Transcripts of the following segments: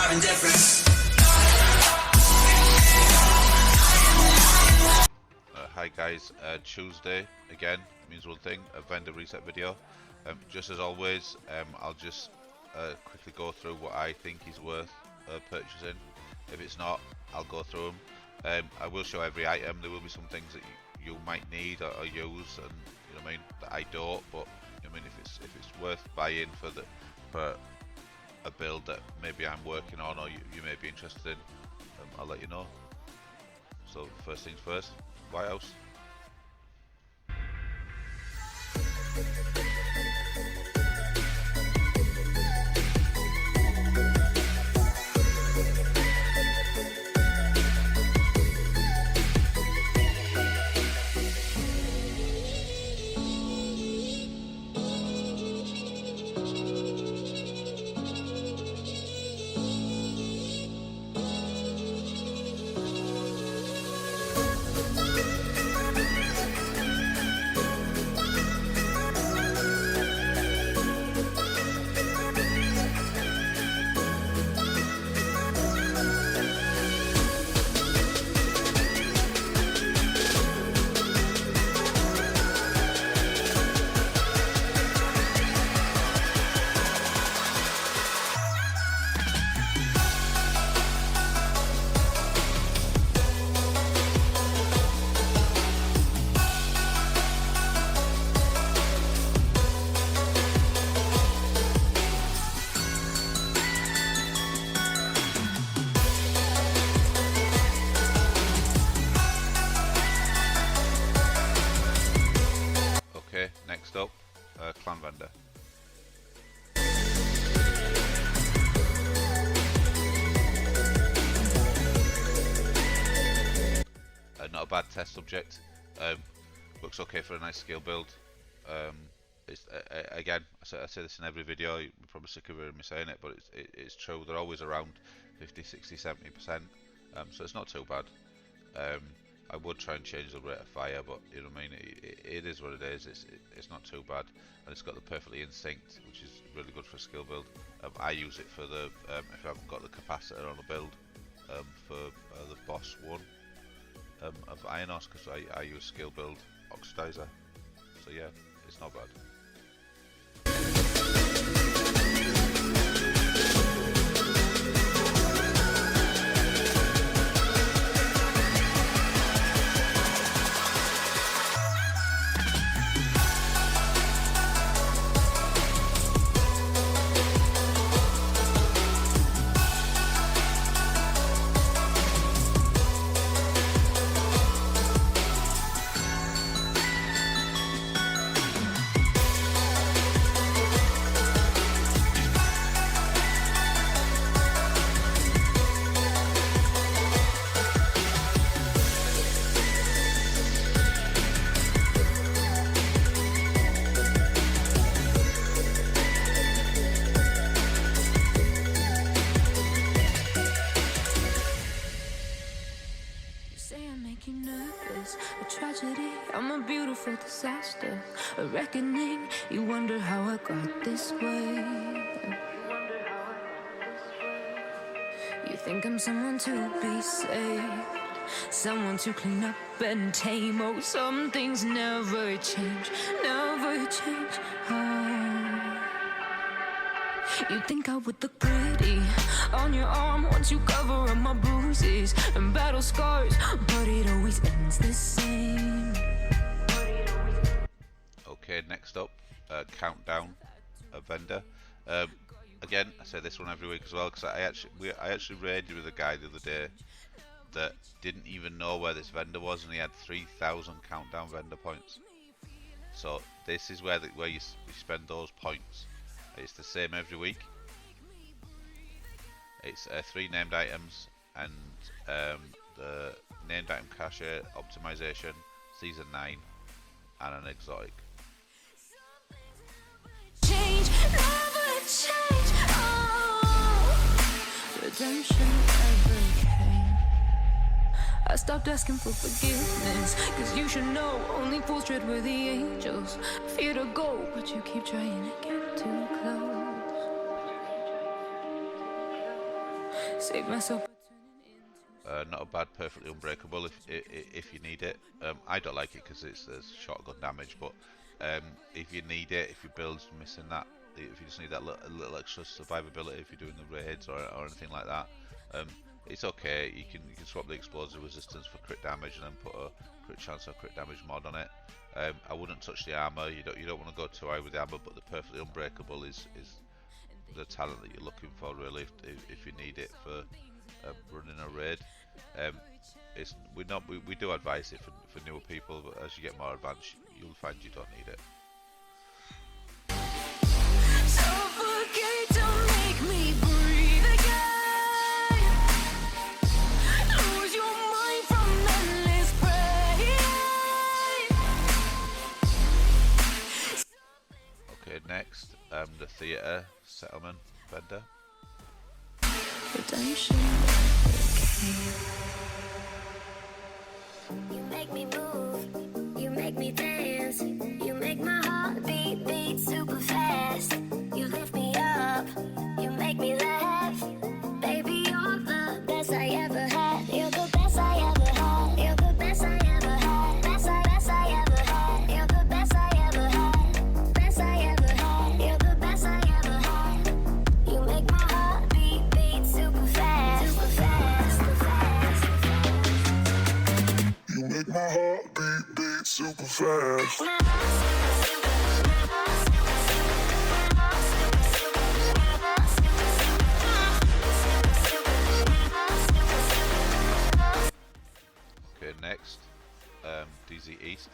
driving different. Hi guys, Tuesday again means one thing, a vendor reset video. Just as always, I'll just quickly go through what I think is worth purchasing. If it's not, I'll go through them. I will show every item. There will be some things that you might need or use, and you know what I mean, that I don't. But you know what I mean, if it's worth buying for a build that maybe I'm working on or you may be interested in, I'll let you know. So first things first, White House. Okay, next up, Clan Vendor. Not a bad test subject. Looks okay for a nice skill build. It's again, I say this in every video. You're probably sick of hearing me saying it, but it's true. They're always around 50, 60, 70%. So it's not too bad. I would try and change the rate of fire, but you know what I mean. It is what it is. It's not too bad, and it's got the perfectly instinct, which is really good for a skill build. I use it for the if I haven't got the capacitor on a build for the boss one of Ionos, because I use skill build oxidizer. So yeah, it's not bad. A tragedy, I'm a beautiful disaster. A reckoning, you wonder how I got this way. You think I'm someone to be saved, someone to clean up and tame. Oh, some things never change, never change. Oh. You think I would look pretty on your arm once you cover up my bruises and battle scars, but it always ends the same. Okay, next up, Countdown, a vendor. Again, I say this one every week as well, because I actually raided with a guy the other day that didn't even know where this vendor was, and he had 3,000 Countdown vendor points. So this is where you spend those points. It's the same every week. It's 3 named items and the named item cache optimization, season 9, and an exotic. Change, never change. Oh, redemption never came. I stopped asking for forgiveness, cause you should know only fools tread where the angels fear to go, but you keep trying to get too close. Save myself. Not a bad perfectly unbreakable if you need it. I don't like it because there's shotgun damage, but if you need it, if your build's missing that, if you just need that little extra survivability if you're doing the raids or anything like that, it's okay. You can swap the explosive resistance for crit damage and then put a crit chance or crit damage mod on it. I wouldn't touch the armor. You don't want to go too high with the armor, but the perfectly unbreakable is the talent that you're looking for really if you need it for running a raid. We do advise it for newer people, but as you get more advanced, you'll find you don't need it. Suffocate to make me breathe again. Lose your mind from endless pain. Okay, next, the theatre settlement vendor. Redemption. You make me move, you make me dance, you make my heart beat super fast. You lift me up, you make me laugh. Baby, you're the best I ever had. You're the best I ever had. You're the best I ever had. Best I ever had. You're the best I ever had. Best I ever had. You're the best I ever had. You make my heart beat super fast. Super fast. Super fast. You make my heart beat super fast. Okay, next, DZ East.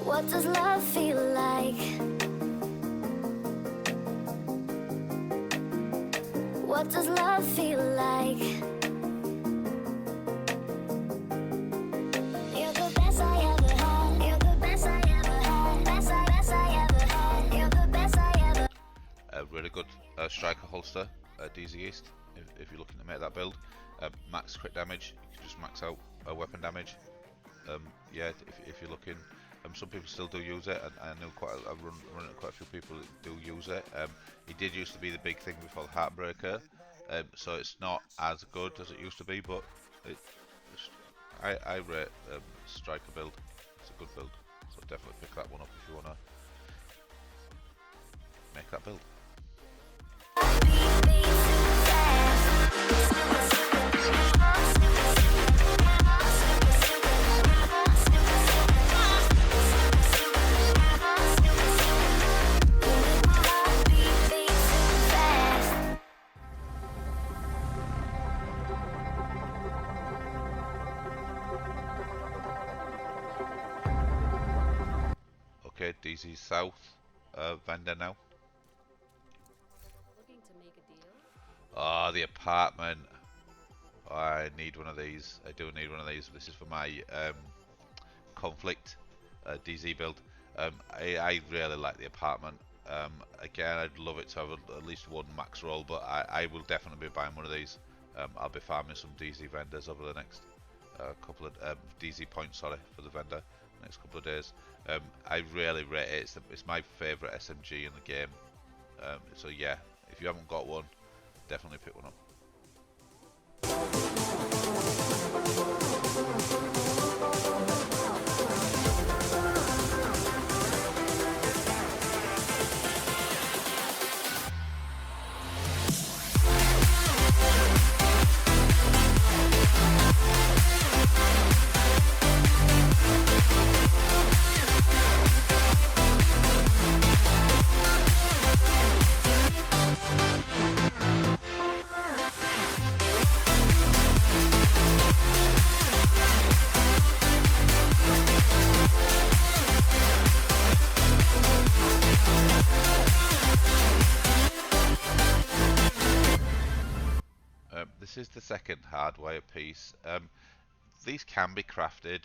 What does love feel like? What does love feel like? You're the best I ever had. You're the best I ever had. Best I ever had. You're the best I ever. A really good striker holster, DZ East. If you're looking to make that build, max crit damage. You can just max out weapon damage. Yeah, if you're looking. Some people still do use it, and I know I've run quite a few people that do use it. It did used to be the big thing before the Heartbreaker, so it's not as good as it used to be, but I rate Striker build. It's a good build, so definitely pick that one up if you want to make that build. Okay, DZ South vendor now. Looking to make a deal? Oh, the apartment. Oh, I need one of these. I do need one of these. This is for my conflict DZ build. I really like the apartment. Again, I'd love it to have at least one max roll, but I will definitely be buying one of these. I'll be farming some DZ vendors over the next couple of DZ points, sorry, for the vendor. Next couple of days. I really rate it. It's my favourite SMG in the game. So yeah, if you haven't got one, definitely pick one up. This is the second hardwire piece. These can be crafted,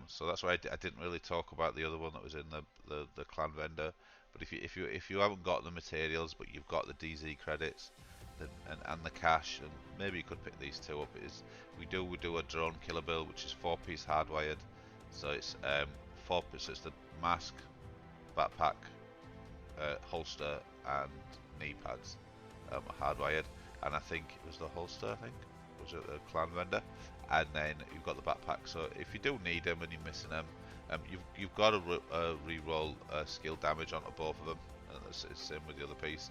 so that's why I didn't really talk about the other one that was in the clan vendor. But if you haven't got the materials but you've got the DZ credits, and the cash, and maybe you could pick these two up. We do a drone killer build, which is 4-piece hardwired. So it's 4-piece. So it's the mask, backpack, holster, and knee pads are hardwired. And I think it was the holster. I think was it the clan vendor, and then you've got the backpack. So if you do need them and you're missing them, you've got to re-roll skill damage onto both of them. It's the same with the other piece.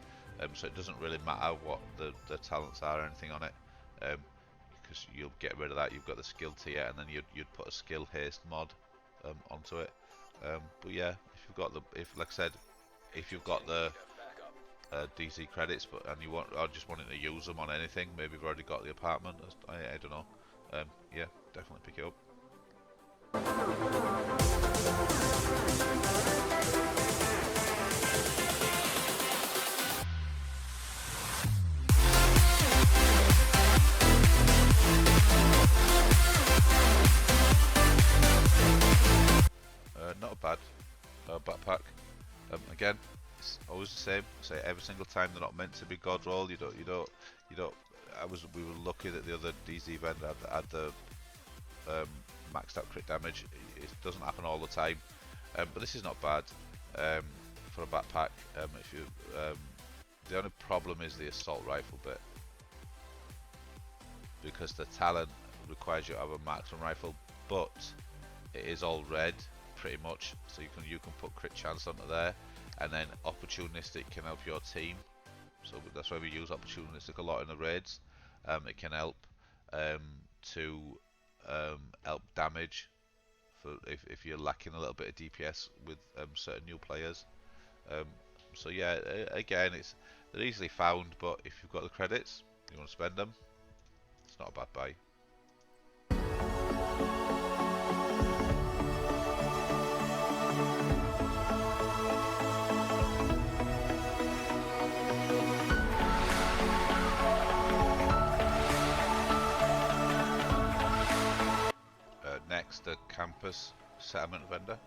So it doesn't really matter what the talents are or anything on it, because you'll get rid of that. You've got the skill tier, and then you'd put a skill haste mod onto it. But yeah, if you've got like I said, if you've got the DZ credits, and you are just wanting to use them on anything, maybe you've already got the apartment. I don't know. Yeah, definitely pick it up. Not a bad backpack. Again, it's always the same. Say every single time they're not meant to be god roll. You don't. We were lucky that the other DZ vendor had the maxed out crit damage. It doesn't happen all the time, but this is not bad for a backpack. The only problem is the assault rifle bit, because the talent requires you to have a marksman rifle, but it is all red pretty much, so you can put crit chance onto there, and then opportunistic can help your team. So that's why we use opportunistic a lot in the raids. It can help to help damage for if you're lacking a little bit of DPS with certain new players. So yeah, again, they're easily found, but if you've got the credits, you want to spend them, it's not a bad buy. Next, the campus settlement vendor.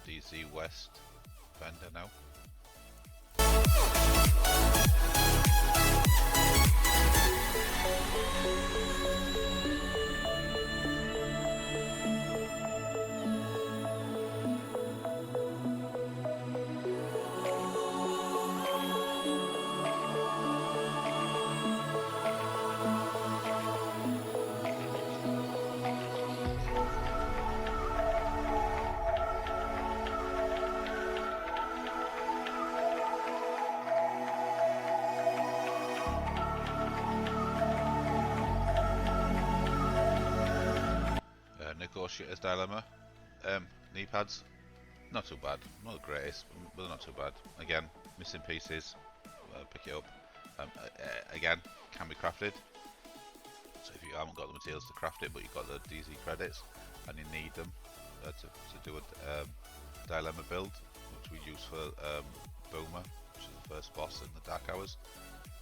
DZ West vendor now. Negotiator's Dilemma. Knee pads, not too bad. Not the greatest, but they're not too bad. Again, missing pieces, pick it up. Again, can be crafted. So if you haven't got the materials to craft it, but you've got the DZ credits and you need them to do a Dilemma build, which we use for Boomer, which is the first boss in the Dark Hours.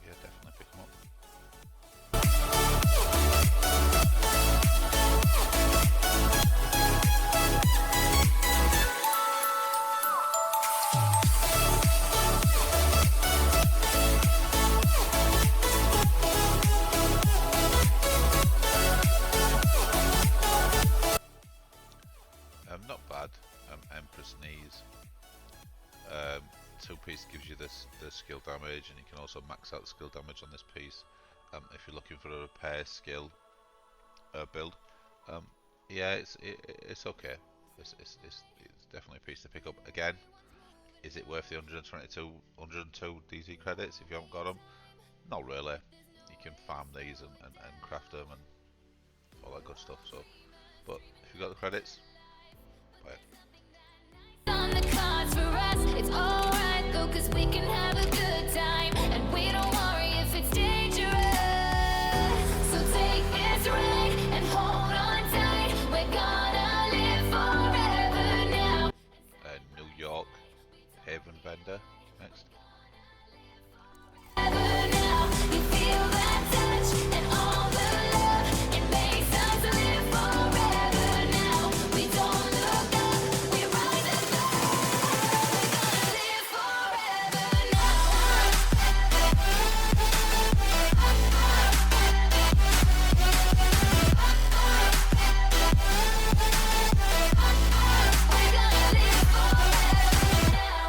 Yeah, definitely pick them up. Not bad. Empress Knees. 2-piece gives you the skill damage, and you can also max out the skill damage on this piece if you're looking for a repair skill build. Yeah, it's okay. It's definitely a piece to pick up. Again, is it worth the 102 DZ credits if you haven't got them? Not really. You can farm these and craft them and all that good stuff. So, but if you got the credits, buy it. On the cards for us, it's alright though, 'cause we can have a good time, and we don't worry if it's dangerous. So take this ring and hold on tight. We're gonna live forever now. New York Haven vendor next. Forever now. You feel that touch and all the love. It makes us live forever now. We don't look up, we rise above. We're gonna live forever now. We're gonna live forever now.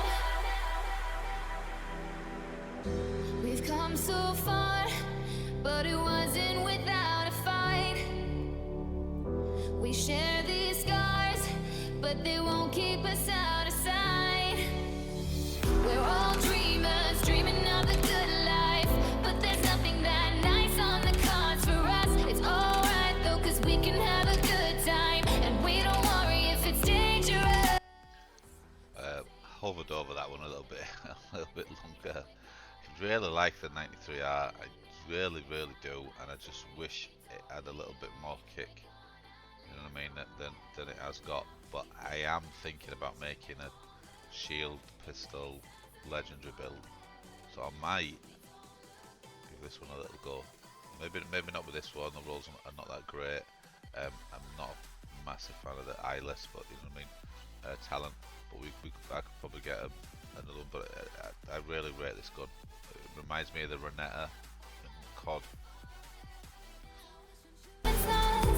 We've come so far, but it wasn't without a fight. We share these scars, but they won't keep us out of sight. We're all dreamers, dreaming of the good life, but there's nothing that nice on the cards for us. It's alright though, 'cause we can have a good time, and we don't worry if it's dangerous. Hovered over that one a little bit longer. I really like the 93R. I really do, and I just wish it had a little bit more kick. You know what I mean? Than it has got. But I am thinking about making a shield pistol legendary build, so I might give this one a little go. Maybe not with this one. The rolls are not that great. I'm not a massive fan of the eyeless, but you know what I mean, talent. But I could probably get another one. But I really rate this gun. It reminds me of the Renetta and COD.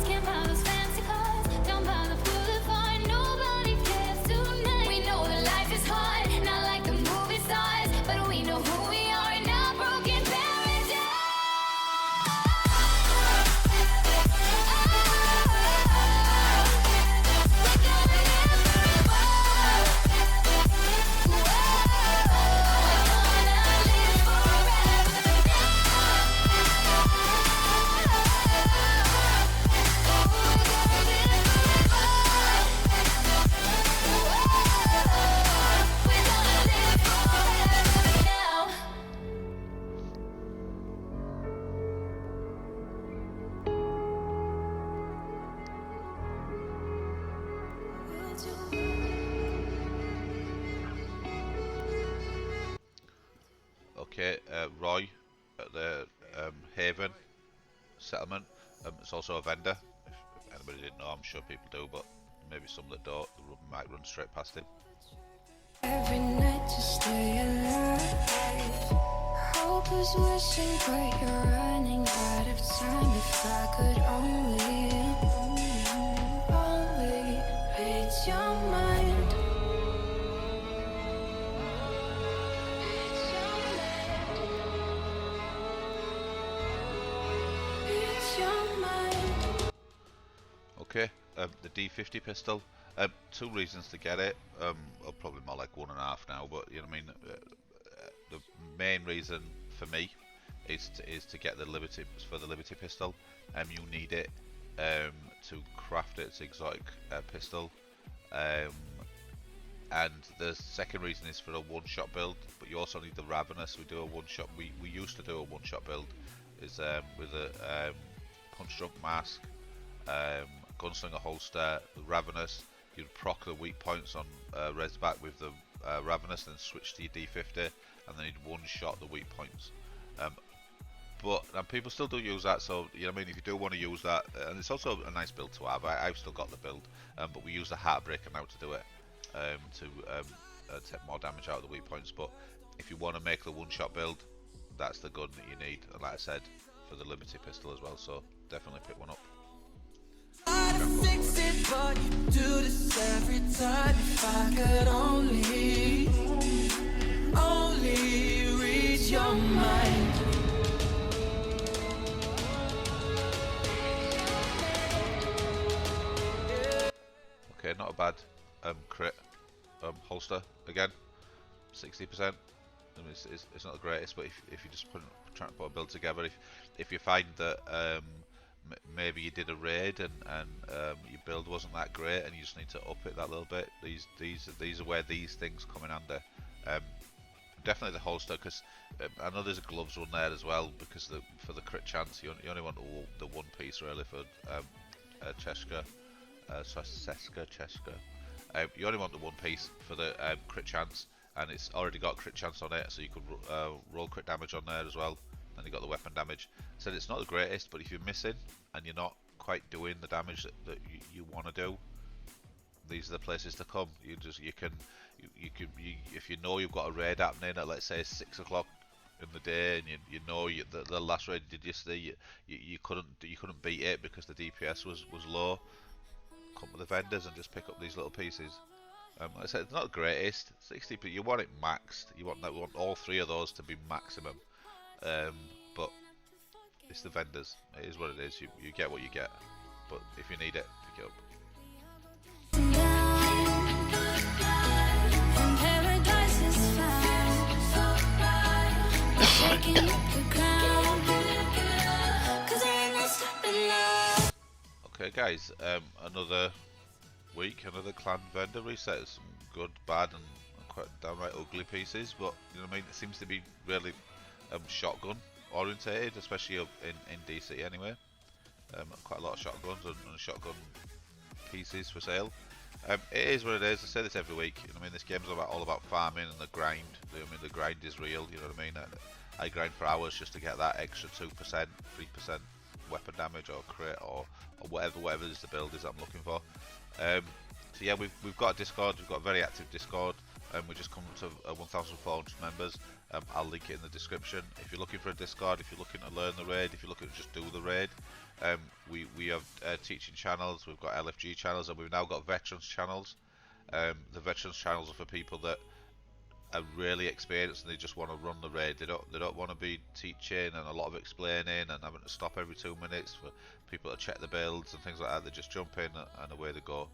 Can't buy those fancy cars, down by the boulevard, nobody cares tonight. We know that life is hard, not like the movie stars, but we know who we are in our broken paradise. We're gonna live forever. We're gonna live forever now. Okay, Roy at the Haven settlement. It's also a vendor. If anybody didn't know, I'm sure people do, but maybe some that don't might run straight past him. Every night to stay alive. Hope is wishing, but you're running out of time. If I could only read your mind. Read your mind. Okay, the D50 pistol. Two reasons to get it. Or probably more like 1.5 now, but you know what I mean. The main reason for me is to get the Liberty pistol. You need it to craft its exotic pistol. And the second reason is for a one-shot build, but you also need the Ravenous. We do a one-shot. We used to do a one-shot build, is with a punch drunk mask, gunslinger holster, the Ravenous. You'd proc the weak points on Resback with the Ravenous, then switch to your D50, and then you'd one-shot the weak points. But people still do use that, so you know what I mean. If you do want to use that, and it's also a nice build to have. I've still got the build, but we use the Heartbreaker now to do it, to take more damage out of the weak points. But if you want to make the one-shot build, that's the gun that you need. And like I said, for the Liberty pistol as well. So definitely pick one up. Try to fix it, but you do this every time. If I could only read your mind. Okay, not a bad crit holster again. 60%. I mean, it's not the greatest, but if you just trying to put a build together, if you find that maybe you did a raid and your build wasn't that great and you just need to up it that little bit, these are where these things come in handy. Definitely the holster, because I know there's a gloves one there as well, because for the crit chance you only want the one piece really for Cheshka, Seska Cheshka. You only want the one piece for the crit chance, and it's already got crit chance on it, so you could roll crit damage on there as well. And you got the weapon damage. So it's not the greatest, but if you're missing and you're not quite doing the damage that you want to do, these are the places to come. You can if you know you've got a raid happening at, let's say, 6 o'clock in the day, and you know the last raid you did yesterday, you couldn't beat it because the DPS was low. Come to the vendors and just pick up these little pieces. Like I said, it's not the greatest, 60, but you want it maxed. You want all three of those to be maximum. But it's the vendors. It is what it is. You get what you get. But if you need it, pick it up. And paradise is found. Shaking up the ground. 'Cause there ain't no stopping now. Okay, guys. Another week, another clan vendor reset. Some good, bad, and quite downright ugly pieces. But you know what I mean. It seems to be really shotgun orientated, especially up in DC anyway. Quite a lot of shotguns and shotgun pieces for sale. It is what it is. I say this every week. You know what I mean, this game's all about farming and the grind. You know what I mean, the grind is real. You know what I mean. I grind for hours just to get that extra 2%, 3% weapon damage or crit or whatever is the build is that I'm looking for. So yeah, we've got a Discord. We've got a very active Discord. We just come to 1,400 members. I'll link it in the description. If you're looking for a Discord, if you're looking to learn the raid, if you're looking to just do the raid, we have teaching channels, we've got LFG channels, and we've now got veterans channels. The veterans channels are for people that are really experienced and they just want to run the raid. They don't want to be teaching and a lot of explaining and having to stop every 2 minutes for people to check the builds and things like that. They just jump in and away they go.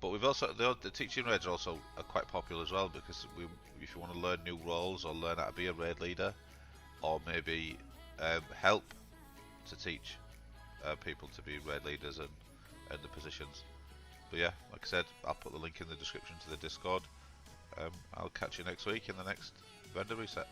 But we've also the teaching raids are quite popular as well, because if you want to learn new roles or learn how to be a raid leader, or maybe help to teach people to be raid leaders and the positions. But yeah, like I said, I'll put the link in the description to the Discord. I'll catch you next week in the next vendor reset.